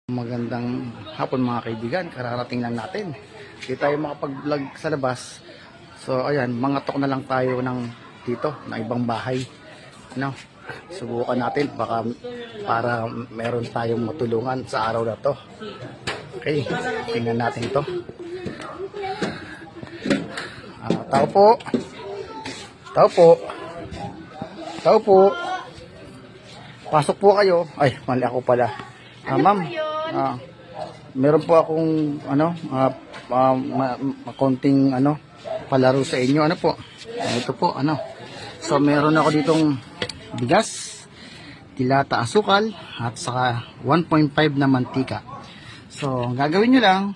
Magandang hapon mga kaibigan, kararating lang natin. Hindi tayo makapag-vlog sa labas. So ayan, mangatok na lang tayo ng dito, ng ibang bahay. Ano, subukan natin baka para meron tayong matulungan sa araw na to. Okay, tingnan natin ito. Tao po. Tao po. Tao po. Pasok po kayo. Ay, mali ako pala. Ma'am. Meron po akong konting palaro sa inyo. Ano po? Ito po, So meron ako ditong bigas, dilata, asukal at saka 1.5 na mantika. So ang gagawin niyo lang,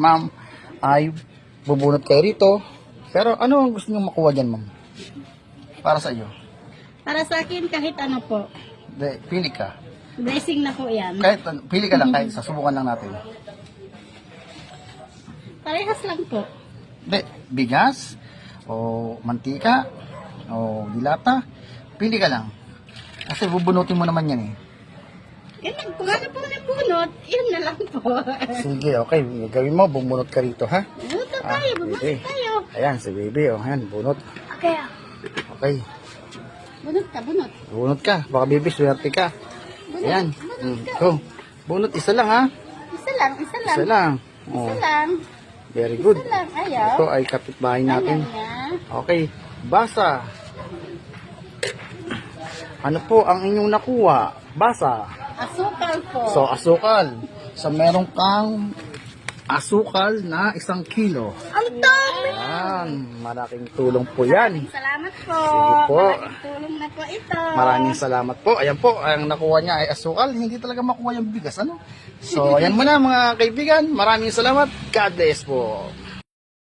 ma'am, ay bubunot kayo rito. Pero ano ang gusto niyo makuha diyan, ma'am? Para sa iyo. Para sa akin, kahit ano po. Pili ka. Blessing na po yan. Kahit pili ka lang, kahit susubukan lang natin. Parehas lang po. Bigas o mantika o dilata, pili ka lang. Kasi bubunutin mo naman yan eh. Kung ano po nabunot, yun na lang po. Sige, okay. Gawin mo, bumunot ka rito, ha? Bunot na tayo, bunot baby. tayo. Ayan, si baby, oh. Ayan, bunot. Okay. Okay. Bunot ka, bunot. Bunot ka. Baka baby, swerte ka. Bunot, Ayan. bunot ka. Go. Bunot, isa lang, ha? Isa lang, isa lang. Isa lang. Isa lang. Very good. Isa lang, ayaw. Ito ay kapitbahay natin. Ayaw niya. Okay. Basa. Ano po ang inyong nakuha? Basa. Asukal po. So, asukal. So, meron kang asukal na 1 kilo. Ang dami! Ayan, malaking tulong po yan. Salamat po. Sige po. Malaking tulong na po ito. Maraming salamat po. Ayan po, ang nakuha niya ay asukal. Hindi talaga makuha yung bigas, ano? So, ayan muna mga kaibigan. Maraming salamat. God bless po.